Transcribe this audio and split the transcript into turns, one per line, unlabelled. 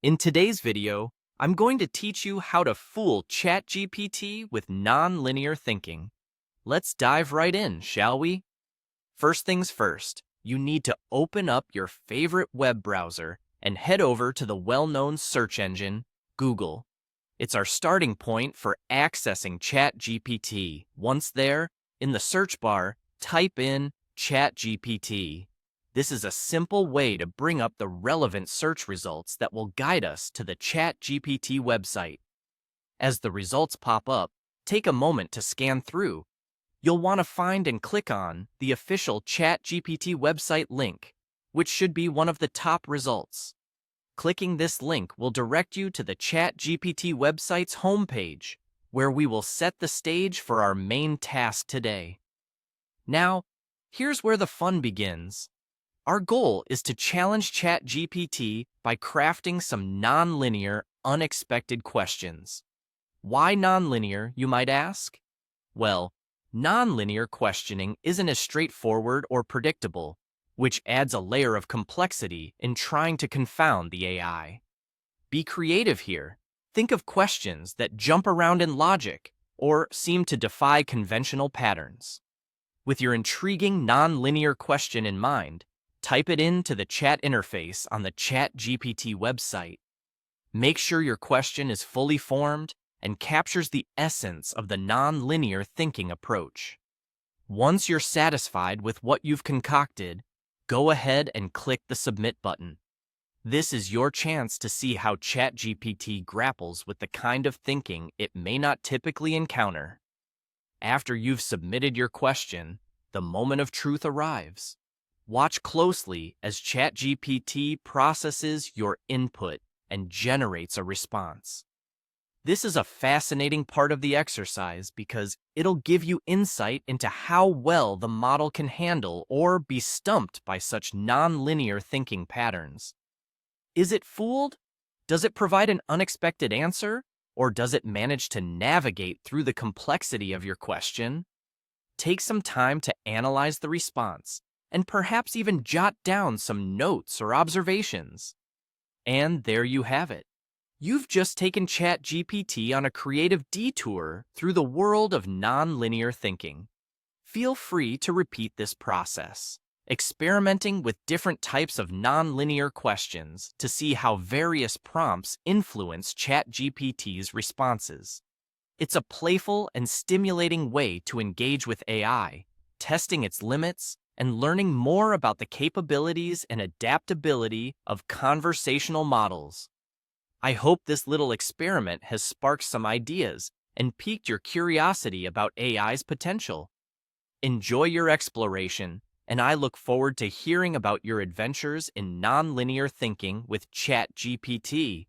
In today's video, I'm going to teach you how to fool Chat GPT with non-linear thinking. Let's dive right in, shall we? First things first, you need to open up your favorite web browser and head over to the well-known search engine, Google. It's our starting point for accessing Chat GPT. Once there, in the search bar, type in Chat GPT. This is a simple way to bring up the relevant search results that will guide us to the Chat GPT website. As the results pop up, take a moment to scan through. You'll want to find and click on the official Chat GPT website link, which should be one of the top results. Clicking this link will direct you to the Chat GPT website's homepage, where we will set the stage for our main task today. Now, here's where the fun begins. Our goal is to challenge Chat GPT by crafting some non-linear, unexpected questions. Why non-linear, you might ask? Well, non-linear questioning isn't as straightforward or predictable, which adds a layer of complexity in trying to confound the AI. Be creative here. Think of questions that jump around in logic or seem to defy conventional patterns. With your intriguing non-linear question in mind, type it into the chat interface on the Chat GPT website. Make sure your question is fully formed and captures the essence of the non-linear thinking approach. Once you're satisfied with what you've concocted, go ahead and click the Submit button. This is your chance to see how Chat GPT grapples with the kind of thinking it may not typically encounter. After you've submitted your question, the moment of truth arrives. Watch closely as Chat GPT processes your input and generates a response. This is a fascinating part of the exercise because it'll give you insight into how well the model can handle or be stumped by such non-linear thinking patterns. Is it fooled? Does it provide an unexpected answer? Or does it manage to navigate through the complexity of your question? Take some time to analyze the response and perhaps even jot down some notes or observations. And there you have it. You've just taken Chat GPT on a creative detour through the world of non-linear thinking. Feel free to repeat this process, experimenting with different types of non-linear questions to see how various prompts influence Chat GPT's responses. It's a playful and stimulating way to engage with AI, testing its limits and learning more about the capabilities and adaptability of conversational models. I hope this little experiment has sparked some ideas and piqued your curiosity about AI's potential. Enjoy your exploration, and I look forward to hearing about your adventures in nonlinear thinking with Chat GPT.